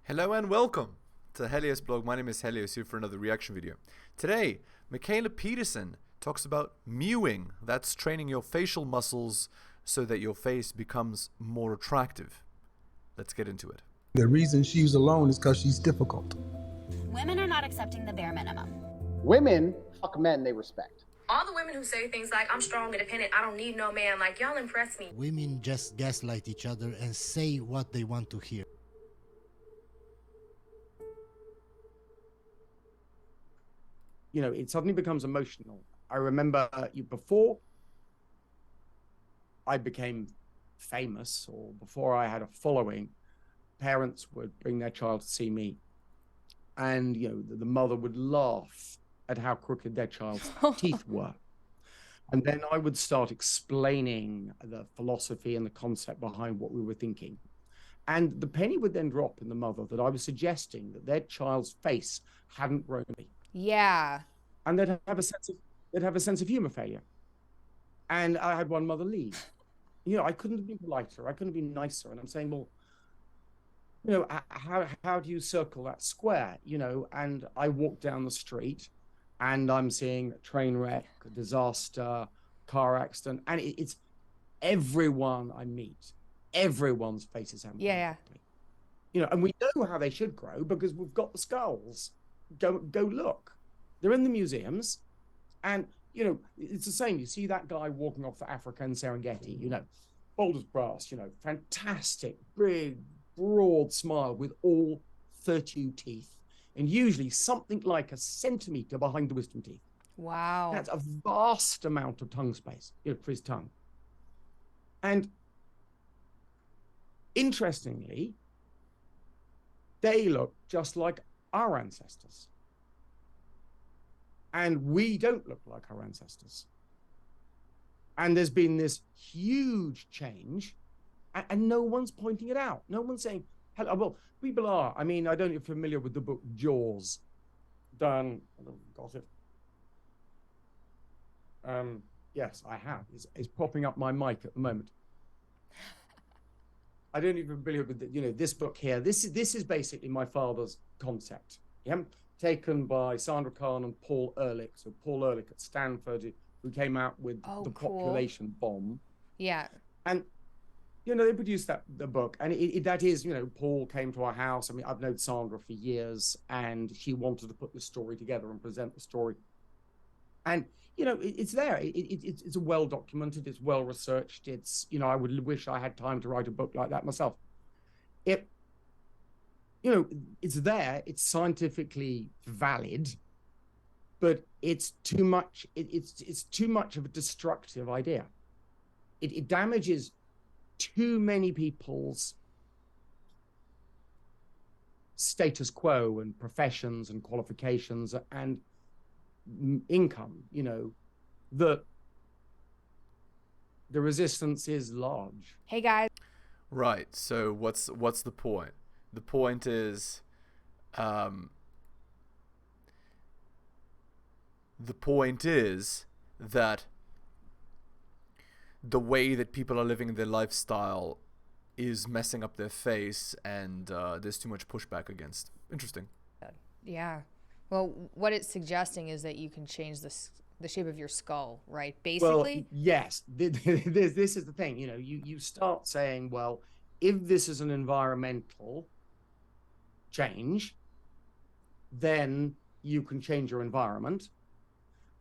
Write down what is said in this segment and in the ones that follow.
Hello and welcome to heliosblog. My name is Helios, here for another reaction video. Today, Mikhaila Peterson talks about mewing. That's training your facial muscles so that your face becomes more attractive. Let's get into it. The reason she's alone is because she's difficult. Women are not accepting the bare minimum. Women fuck men they respect. All the women who say things like, I'm strong, independent, I don't need no man, like, y'all impress me. Women just gaslight each other and say what they want to hear. You know, it suddenly becomes emotional. I remember before I became famous or before I had a following, parents would bring their child to see me. And, you know, the mother would laugh at how crooked their child's teeth were. And then I would start explaining the philosophy and the concept behind what we were thinking. And the penny would then drop in the mother that I was suggesting that their child's face hadn't grown me. Yeah. And they'd have a sense of humor failure. And I had one mother leave. You know, I couldn't have been politer. I couldn't have been nicer. And I'm saying, well, you know, how do you circle that square? You know, and I walk down the street and I'm seeing a train wreck, a disaster, car accident. And it's everyone I meet, everyone's faces haven't grown properly. You know, and we know how they should grow because we've got the skulls. Go look. They're in the museums. And, you know, it's the same. You see that guy walking off the African Serengeti, you know, bold as brass, you know, fantastic, big, broad smile with all 32 teeth. And usually something like a centimeter behind the wisdom teeth. Wow. That's a vast amount of tongue space, you know, for his tongue. And interestingly, they look just like our ancestors. And we don't look like our ancestors. And there's been this huge change, and no one's pointing it out. No one's saying, hello. Well, people are. I mean, I don't know if you're familiar with the book Jaws. Done. Got it. Yes, I have. It's popping up my mic at the moment. I don't even familiar with the, you know, this book here. This is basically my father's concept. Yeah, taken by Sandra Khan and Paul Ehrlich. So Paul Ehrlich at Stanford, who came out with the population bomb. Yeah. And you know, they produced the book, and that is, you know, Paul came to our house. I mean, I've known Sandra for years, and she wanted to put this story together and present the story. And you know, it's there. It's well documented. It's well researched. It's, you know, I would wish I had time to write a book like that myself. You know, it's there. It's scientifically valid, but it's too much. It's too much of a destructive idea. It damages too many people's status quo and professions and qualifications and income, you know, that the resistance is large. Hey guys. Right. So what's the point? The point is, that the way that people are living their lifestyle is messing up their face, and there's too much pushback against. Interesting. Yeah. Well, what it's suggesting is that you can change the shape of your skull, right? Basically. Well, yes. This is the thing. You know, you start saying, well, if this is an environmental change, then you can change your environment,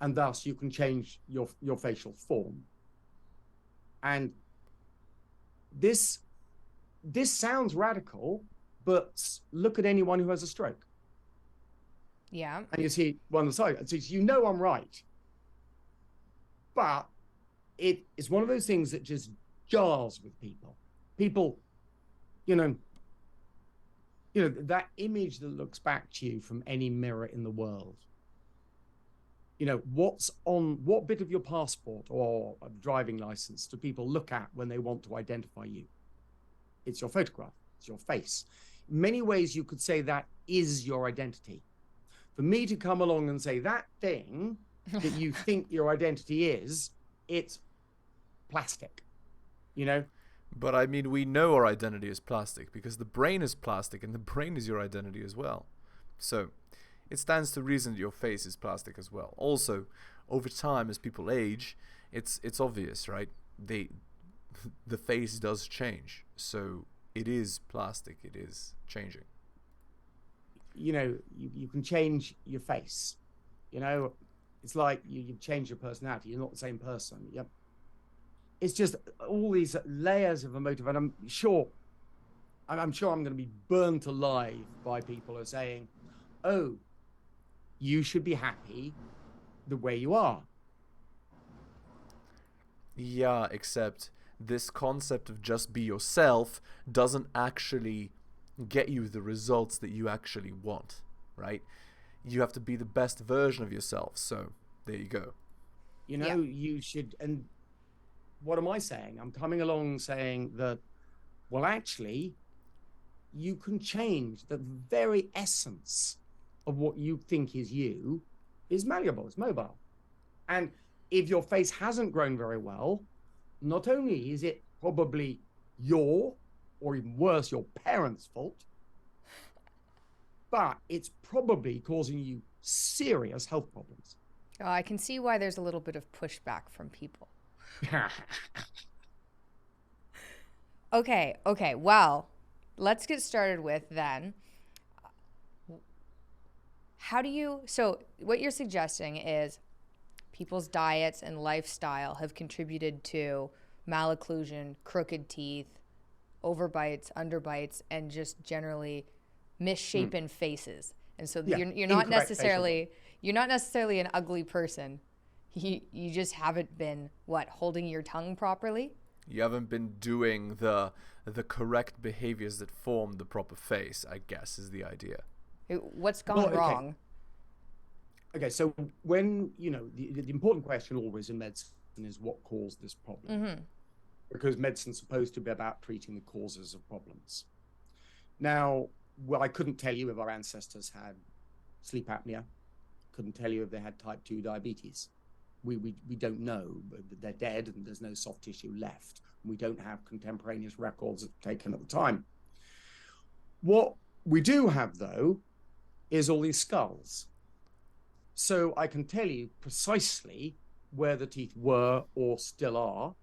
and thus you can change your facial form. And this sounds radical, but look at anyone who has a stroke. Yeah. And you see one on the side. So you know I'm right. But it's one of those things that just jars with people. People, you know, that image that looks back to you from any mirror in the world. You know, what bit of your passport or a driving license do people look at when they want to identify you? It's your photograph, it's your face. In many ways, you could say that is your identity. For me to come along and say that thing that you think your identity is, it's plastic, you know? But I mean, we know our identity is plastic because the brain is plastic and the brain is your identity as well. So it stands to reason that your face is plastic as well. Also, over time, as people age, it's obvious, right? The face does change. So it is plastic. It is changing. You know, you can change your face. You know, it's like you change your personality. You're not the same person. Yep. It's just all these layers of emotive, and I'm sure I'm going to be burnt alive by people who are saying, "Oh, you should be happy the way you are." Yeah, except this concept of just be yourself doesn't actually get you the results that you actually want, right? You have to be the best version of yourself. So there you go. You know, you should. And what am I saying? I'm coming along saying that, well, actually, you can change the very essence of what you think is you is malleable, it's mobile. And if your face hasn't grown very well, not only is it probably your, or even worse, your parents' fault, but it's probably causing you serious health problems. Oh, I can see why there's a little bit of pushback from people. Okay, well, let's get started with then. So what you're suggesting is people's diets and lifestyle have contributed to malocclusion, crooked teeth, overbites, underbites, and just generally misshapen faces. And so you're not necessarily an ugly person. You just haven't been holding your tongue properly. You haven't been doing the correct behaviors that form the proper face, I guess, is the idea. What's gone wrong? Okay, so when, you know, the important question always in medicine is what caused this problem? Mm-hmm. Because medicine's supposed to be about treating the causes of problems. Now, well, I couldn't tell you if our ancestors had sleep apnea. Couldn't tell you if they had type 2 diabetes. We don't know, but they're dead and there's no soft tissue left. We don't have contemporaneous records taken at the time. What we do have, though, is all these skulls. So I can tell you precisely where the teeth were or still are.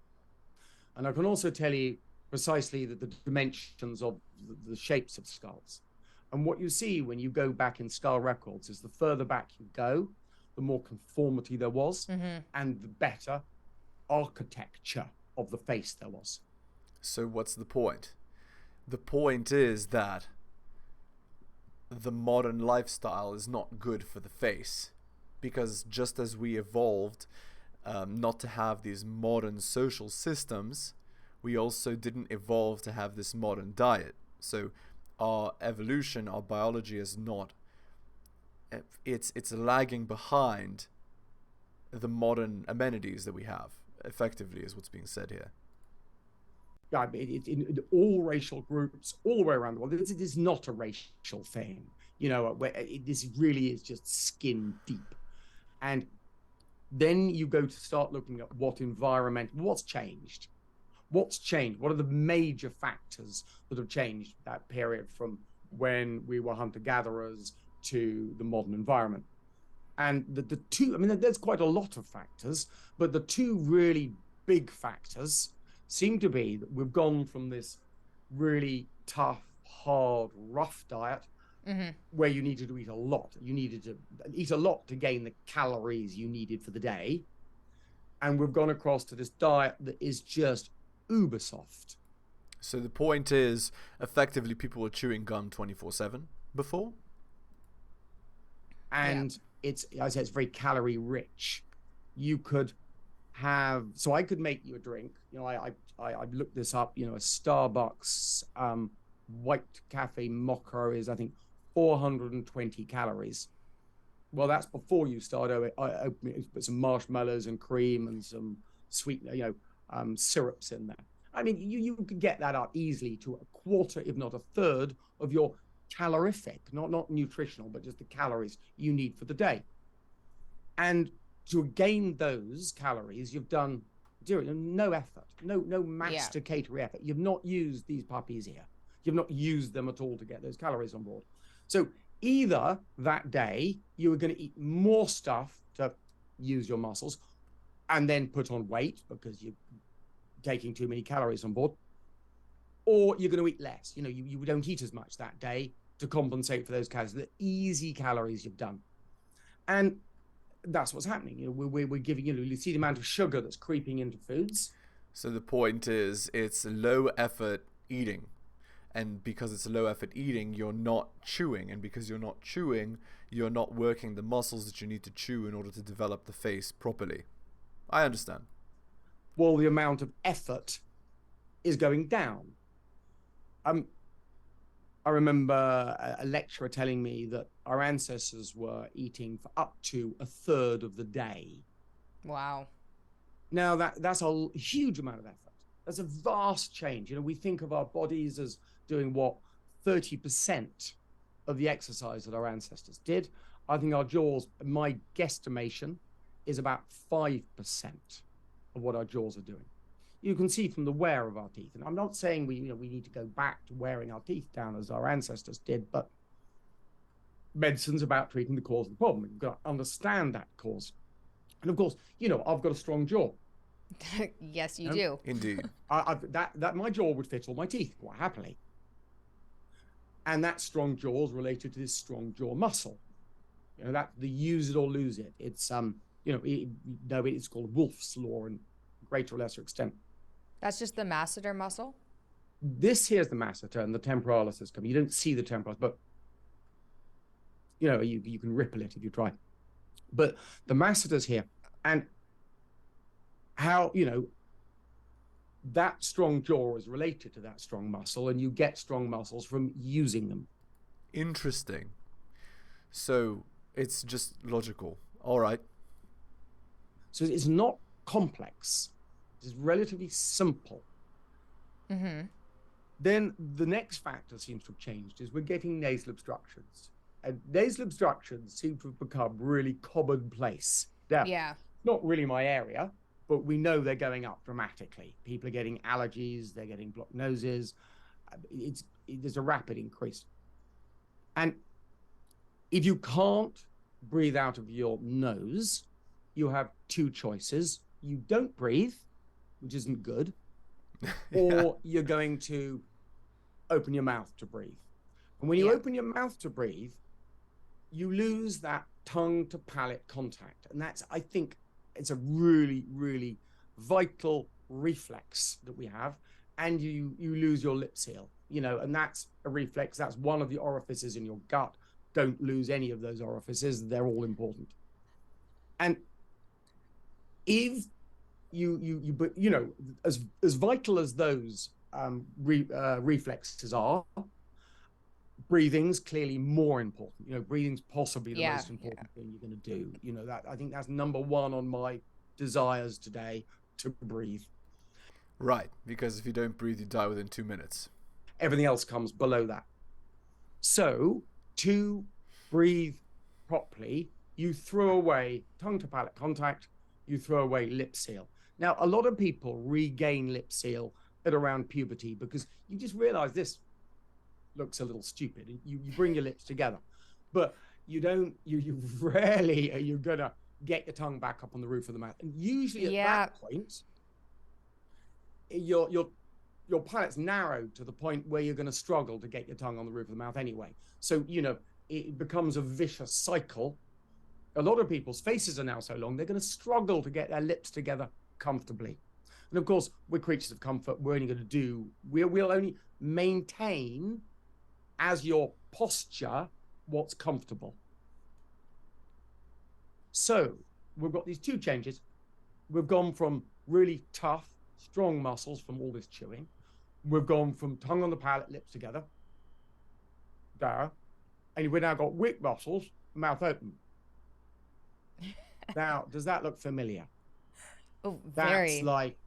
And I can also tell you precisely the dimensions of the shapes of skulls. And what you see when you go back in skull records is the further back you go, the more conformity there was, and the better architecture of the face there was. So what's the point? The point is that the modern lifestyle is not good for the face, because just as we evolved not to have these modern social systems, we also didn't evolve to have this modern diet. So our evolution, our biology is not, it's lagging behind the modern amenities that we have, effectively, is what's being said here. Yeah, in all racial groups, all the way around the world, it is not a racial thing. You know, this really is just skin deep. And then you go to start looking at what's changed? What's changed? What are the major factors that have changed that period from when we were hunter-gatherers to the modern environment? And the two, I mean, there's quite a lot of factors, but the two really big factors seem to be that we've gone from this really tough, hard, rough diet where you needed to eat a lot. You needed to eat a lot to gain the calories you needed for the day. And we've gone across to this diet that is just uber soft. So the point is, effectively, people were chewing gum 24/7 before? And it's very calorie rich. You could have, so I could make you a drink. You know, I looked this up. You know, a Starbucks white cafe mocha is, I think, 420 calories. Well, that's before you start opening, put some marshmallows and cream and some sweet, syrups in there. I mean, you could get that up easily to a quarter, if not a third, of your calorific, not nutritional, but just the calories you need for the day. And to gain those calories, you've done Zero, no effort, no masticatory effort. You've not used these puppies here. You've not used them at all to get those calories on board. So either that day you were going to eat more stuff to use your muscles and then put on weight because you're taking too many calories on board, or you're going to eat less. You know, you don't eat as much that day to compensate for those calories, the easy calories you've done. And that's what's happening. You know, we're giving, you see the amount of sugar that's creeping into foods. So the point is, it's low effort eating. And because it's low effort eating, you're not chewing. And because you're not chewing, you're not working the muscles that you need to chew in order to develop the face properly. I understand. Well, the amount of effort is going down. I remember a lecturer telling me that our ancestors were eating for up to a third of the day. Wow. Now that's a huge amount of effort. That's a vast change. You know, we think of our bodies as doing what 30% of the exercise that our ancestors did. I think our jaws, my guesstimation, is about 5% of what our jaws are doing. You can see from the wear of our teeth, and I'm not saying we need to go back to wearing our teeth down as our ancestors did, but medicine's about treating the cause of the problem. You've got to understand that cause. And of course, you know, I've got a strong jaw. Yes, you do. Indeed. That my jaw would fit all my teeth quite happily. And that strong jaw is related to this strong jaw muscle. You know, that the use it or lose it. It's it's called Wolff's law in greater or lesser extent. That's just the masseter muscle? This here's the masseter and the temporalis is coming. You don't see the temporalis, but you know, you can ripple it if you try. But the masseter's here. And how, you know, that strong jaw is related to that strong muscle, and you get strong muscles from using them. Interesting. So it's just logical. All right. So it's not complex. It's relatively simple. Mm-hmm. Then the next factor seems to have changed is we're getting nasal obstructions. And nasal obstructions seem to have become really commonplace. Now, Yeah. not really my area, but we know they're going up dramatically. People are getting allergies, they're getting blocked noses. There's a rapid increase. And if you can't breathe out of your nose, you have two choices. You don't breathe, which isn't good, or you're going to open your mouth to breathe. And when you open your mouth to breathe, you lose that tongue to palate contact. And that's, I think, it's a really, really vital reflex that we have. And you lose your lip seal, you know, and that's a reflex. That's one of the orifices in your gut. Don't lose any of those orifices. They're all important. And if but you know, as vital as those reflexes are, breathing's clearly more important. You know, breathing's possibly the most important thing you're going to do. You know, that I think that's number one on my desires today, to breathe. Right, because if you don't breathe, you die within 2 minutes. Everything else comes below that. So to breathe properly, you throw away tongue to palate contact, you throw away lip seal. Now, a lot of people regain lip seal at around puberty because you just realize this looks a little stupid. You bring your lips together, but you rarely are you gonna get your tongue back up on the roof of the mouth. And usually at that point, your palate's narrowed to the point where you're gonna struggle to get your tongue on the roof of the mouth anyway. So, you know, it becomes a vicious cycle. A lot of people's faces are now so long, they're gonna struggle to get their lips together comfortably. And of course, we're creatures of comfort. We'll only maintain as your posture what's comfortable. So we've got these two changes. We've gone from really tough, strong muscles from all this chewing. We've gone from tongue on the palate, lips together. And we've now got weak muscles, mouth open. Now, does that look familiar? Oh, That's very. like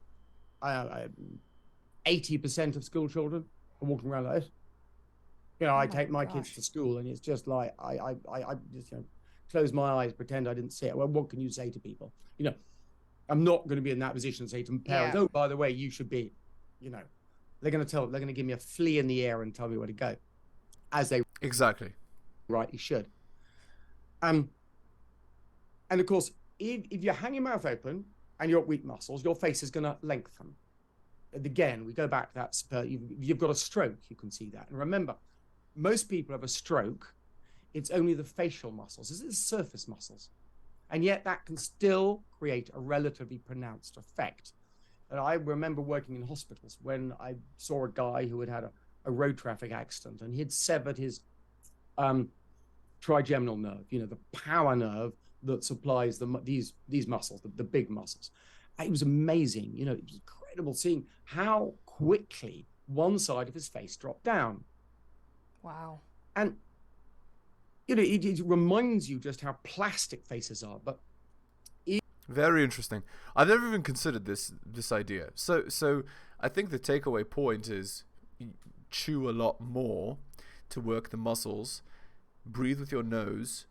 80% of school children are walking around like this. You know, I take my kids to school, and it's just like I just, you know, close my eyes, pretend I didn't see it. Well, what can you say to people? You know, I'm not going to be in that position to say to parents, Yeah. oh, by the way, you should be, they're going to give me a flea in the air and tell me where to go, as they Exactly. rightly should. And of course, if you hang your mouth open and you've got weak muscles, your face is going to lengthen. And again, we go back to that. You've got a stroke, you can see that. And remember, most people have a stroke. It's only the facial muscles. This is surface muscles. And yet that can still create a relatively pronounced effect. And I remember working in hospitals when I saw a guy who had had a road traffic accident, and he'd severed his trigeminal nerve, the power nerve that supplies these muscles, the big muscles. It was amazing. It was incredible seeing how quickly one side of his face dropped down. Wow. And it reminds you just how plastic faces are. But Very interesting. I've never even considered this idea. So I think the takeaway point is chew a lot more to work the muscles, breathe with your nose,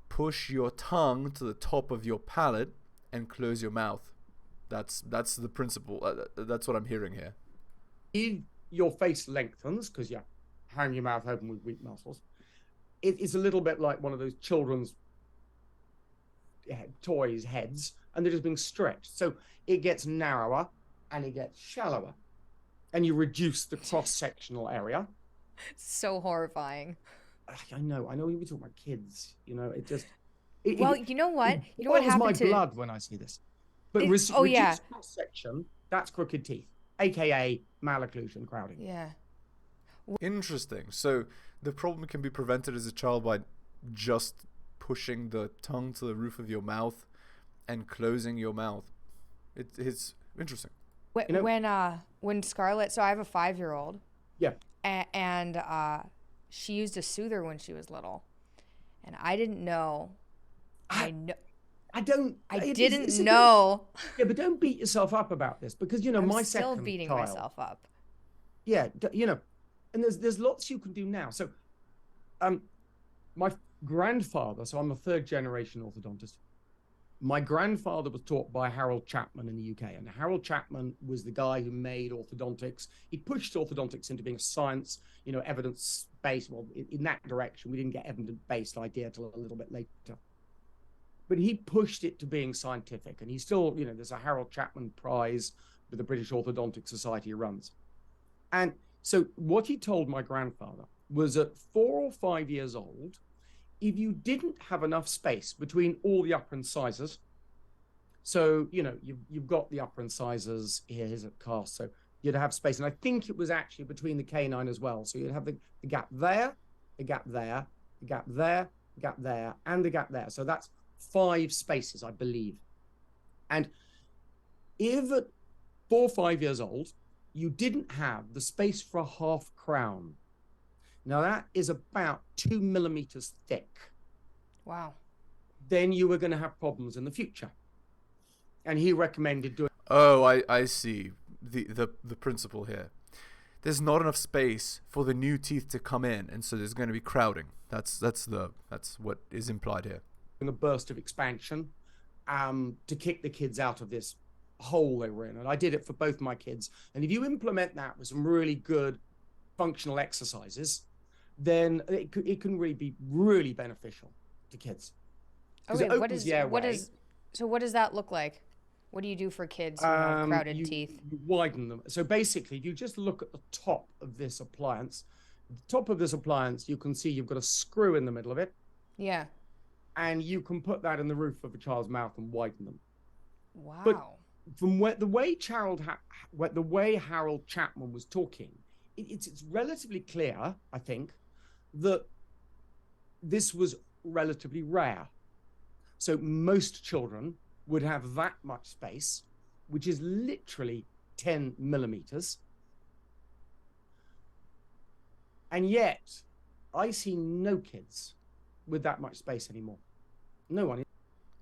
push your tongue to the top of your palate, and close your mouth. That's the principle. That's what I'm hearing here. if your face lengthens because you hang your mouth open with weak muscles, it is a little bit like one of those children's toys heads, and they're just being stretched. So it gets narrower and it gets shallower, and you reduce the cross-sectional area. So horrifying. I know. We talk about kids. It just. Well, you know what? You know what what happened my to blood when I see this. But yeah. reduced cross-section, that's crooked teeth, aka malocclusion, crowding. Yeah. Interesting. So the problem can be prevented as a child by just pushing the tongue to the roof of your mouth and closing your mouth. It's interesting. When Scarlett, so I have a 5-year-old. Yeah. And she used a soother when she was little, and I didn't know. I didn't know. Yeah, but don't beat yourself up about this, because I'm my still second beating child, myself up. Yeah, and there's lots you can do now. So, my grandfather. So I'm a third generation orthodontist. My grandfather was taught by Harold Chapman in the UK, and Harold Chapman was the guy who made orthodontics. He pushed orthodontics into being a science, evidence-based. Well, in that direction, we didn't get evidence-based idea till a little bit later. But he pushed it to being scientific, and he still, there's a Harold Chapman Prize that the British Orthodontic Society runs. And so what he told my grandfather was at 4 or 5 years old, if you didn't have enough space between all the upper incisors, so, you've got the upper incisors here's a cast, so you'd have space. And I think it was actually between the canine as well. So you'd have the gap there, the gap there, the gap there, the gap there, and the gap there. So that's 5 spaces, I believe. And if at 4 or 5 years old, you didn't have the space for a half crown, now that is about 2 millimeters thick. Wow. Then you were going to have problems in the future. And he recommended doing. Oh, I see the principle here. There's not enough space for the new teeth to come in, and so there's going to be crowding. That's what is implied here. A burst of expansion to kick the kids out of this hole they were in. And I did it for both my kids. And if you implement that with some really good functional exercises, then it can really be really beneficial to kids. Okay, what does that look like? What do you do for kids who have crowded teeth? You widen them. So basically, if you just look at the top of this appliance, you can see you've got a screw in the middle of it. Yeah. And you can put that in the roof of a child's mouth and widen them. Wow. But from the way Harold Chapman was talking, it's relatively clear, I think, that this was relatively rare. So most children would have that much space, which is literally 10 millimeters. And yet, I see no kids with that much space anymore. No one.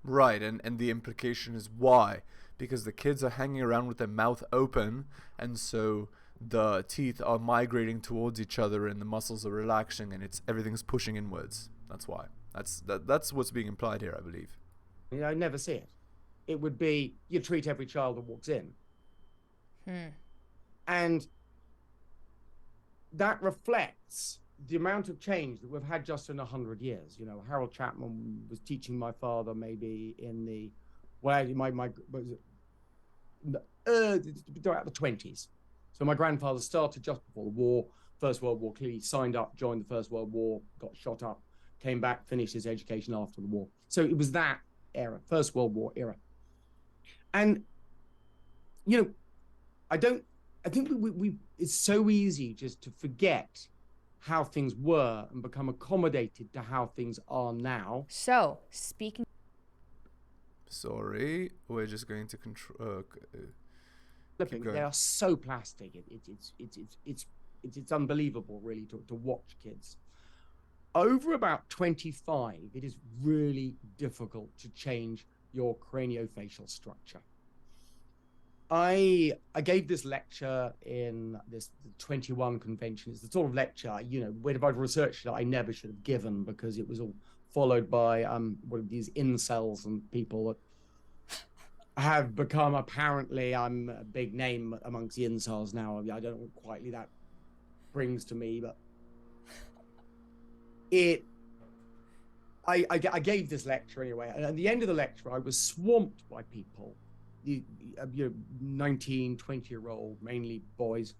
Right, and the implication is why? Because the kids are hanging around with their mouth open, and so the teeth are migrating towards each other, and the muscles are relaxing, and everything's pushing inwards. That's why. That's what's being implied here, I believe. I never see it. It would be, you treat every child that walks in. Hmm. And that reflects the amount of change that we've had just in 100 years. You know, Harold Chapman was teaching my father maybe in the, well, throughout the 20s. So my grandfather started just before the war, First World War, clearly signed up, joined the First World War, got shot up, came back, finished his education after the war. So it was that era, First World War era. And, you know, I think it's so easy just to forget how things were and become accommodated to how things are now. So, speaking. Sorry, we're just going to control. They are so plastic. It's unbelievable, really, to watch kids. Over about 25, it is really difficult to change your craniofacial structure. I gave this lecture in this 21 convention. It's the sort of lecture, you know, when I've researched it, I never should have given, because it was all followed by these incels and people that have become, apparently, I'm a big name amongst the incels now. I don't know what quietly that brings to me, but I gave this lecture anyway, and at the end of the lecture, I was swamped by people, you know, 19, 20-year-old, mainly boys,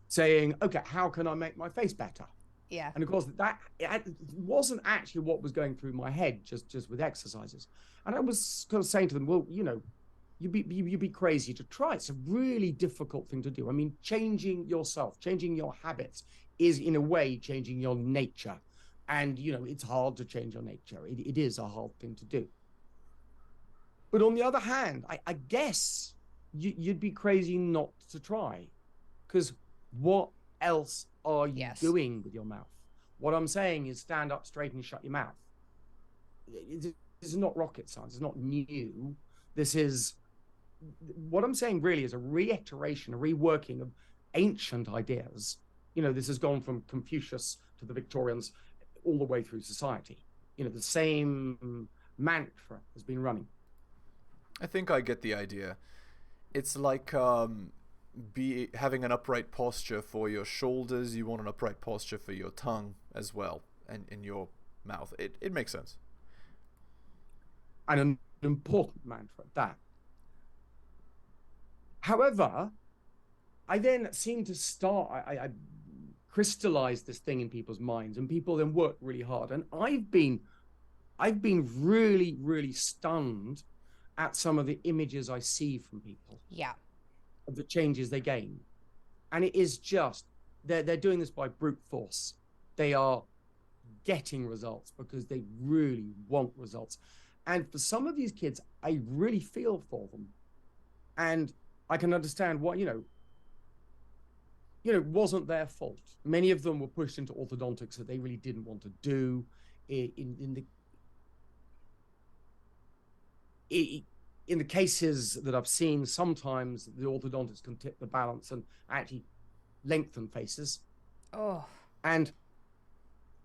saying, okay, how can I make my face better? Yeah. And of course, that it wasn't actually what was going through my head just with exercises. And I was kind of saying to them, well, you know, you'd be crazy to try. It's a really difficult thing to do. I mean, changing yourself, changing your habits is in a way changing your nature. And, you know, it's hard to change your nature. It is a hard thing to do. But on the other hand, I guess you'd be crazy not to try, because what else are you doing with your mouth? What I'm saying is stand up straight and shut your mouth. This is not rocket science. It's not new. This is, what I'm saying really is a reiteration, a reworking of ancient ideas. You know, this has gone from Confucius to the Victorians all the way through society. You know, the same mantra has been running. I think I get the idea. It's like having an upright posture for your shoulders. You want an upright posture for your tongue as well, and in your mouth. It makes sense. And an important mantra at that. However, I then seem to start, I crystallize this thing in people's minds, and people then work really hard. And I've been really, really stunned at some of the images I see from people. Yeah. Of the changes they gain. And it is just, they're doing this by brute force. They are getting results because they really want results. And for some of these kids, I really feel for them. And I can understand what, you know, it wasn't their fault. Many of them were pushed into orthodontics that they really didn't want to do. In the cases that I've seen, sometimes the orthodontists can tip the balance and actually lengthen faces. Oh. And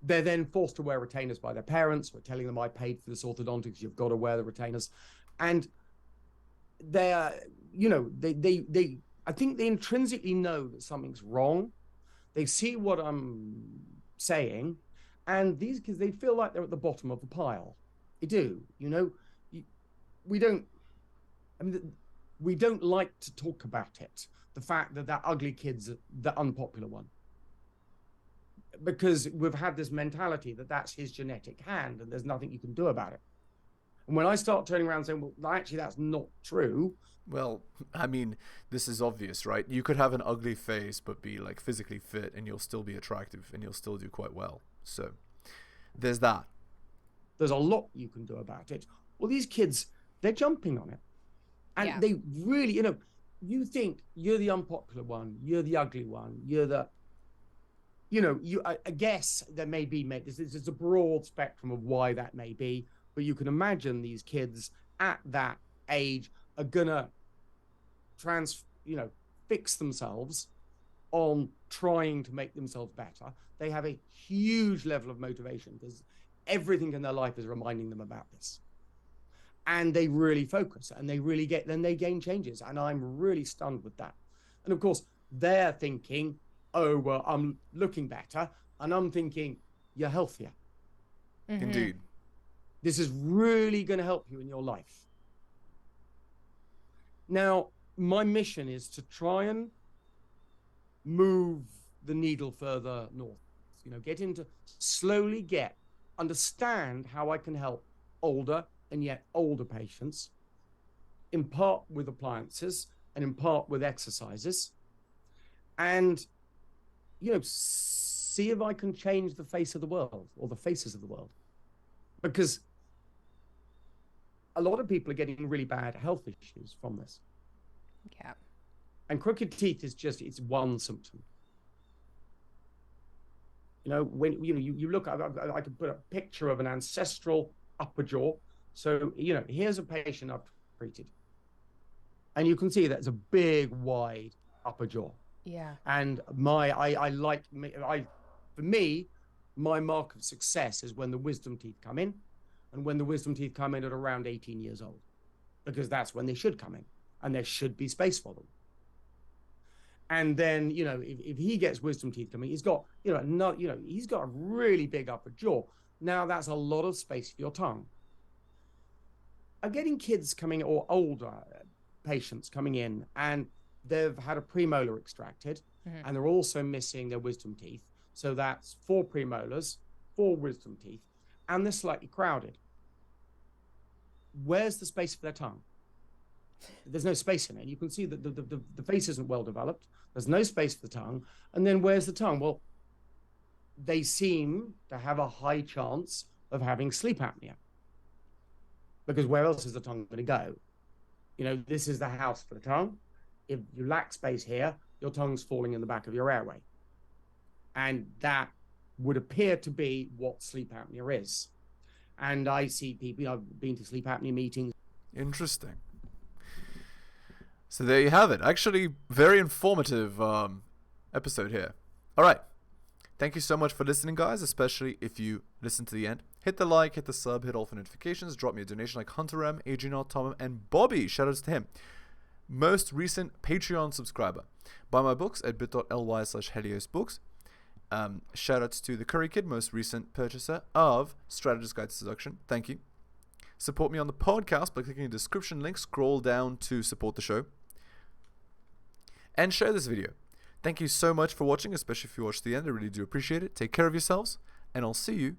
they're then forced to wear retainers by their parents. We're telling them, I paid for this orthodontics, you've got to wear the retainers. And they're, you know, they I think they intrinsically know that something's wrong. They see what I'm saying, and these kids, they feel like they're at the bottom of the pile. They do, you know. We don't like to talk about it. The fact that ugly kid's the unpopular one, because we've had this mentality that that's his genetic hand and there's nothing you can do about it. And when I start turning around saying, well, actually, that's not true. Well, I mean, this is obvious, right? You could have an ugly face but be like physically fit, and you'll still be attractive, and you'll still do quite well. So there's that. There's a lot you can do about it. Well, these kids, they're jumping on it. And they really, you know, you think you're the unpopular one, you're the ugly one, you're the, you know, I guess there may be, this is a broad spectrum of why that may be, but you can imagine these kids at that age are gonna fix themselves on trying to make themselves better. They have a huge level of motivation because everything in their life is reminding them about this. and they really focus and they really then they gain changes. And I'm really stunned with that. And of course, they're thinking, oh, well, I'm looking better. And I'm thinking, you're healthier. Indeed. This is really going to help you in your life. Now, my mission is to try and move the needle further north. You know, slowly understand how I can help older and yet older patients, in part with appliances and in part with exercises, and, you know, see if I can change the face of the world, or the faces of the world. Because a lot of people are getting really bad health issues from this. Yeah. And crooked teeth it's one symptom. You know, when you look, I could put a picture of an ancestral upper jaw. So, you know, here's a patient I've treated. And you can see that's a big, wide upper jaw. Yeah. And for me, my mark of success is when the wisdom teeth come in, and when the wisdom teeth come in at around 18 years old, because that's when they should come in, and there should be space for them. And then, you know, if he gets wisdom teeth coming, he's got, he's got a really big upper jaw. Now that's a lot of space for your tongue. I'm getting kids coming, or older patients coming in, and they've had a premolar extracted, and they're also missing their wisdom teeth. So that's 4 premolars, 4 wisdom teeth, and they're slightly crowded. Where's the space for their tongue? There's no space in it. You can see that the face isn't well developed. There's no space for the tongue. And then where's the tongue? Well, they seem to have a high chance of having sleep apnea. Because where else is the tongue going to go? You know, this is the house for the tongue. If you lack space here, your tongue's falling in the back of your airway. And that would appear to be what sleep apnea is. And I see people, I've been to sleep apnea meetings. Interesting. So there you have it. Actually, very informative episode here. All right. Thank you so much for listening, guys, especially if you listen to the end. Hit the like, hit the sub, hit all the notifications, drop me a donation like Hunter M, Adrian R, Tom M, and Bobby. Shoutouts to him. Most recent Patreon subscriber. Buy my books at bit.ly/heliosbooks. Shoutouts to the Curry Kid, most recent purchaser of Strategist Guide to Seduction. Thank you. Support me on the podcast by clicking the description link. Scroll down to support the show. And share this video. Thank you so much for watching, especially if you watched the end. I really do appreciate it. Take care of yourselves, and I'll see you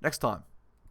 next time.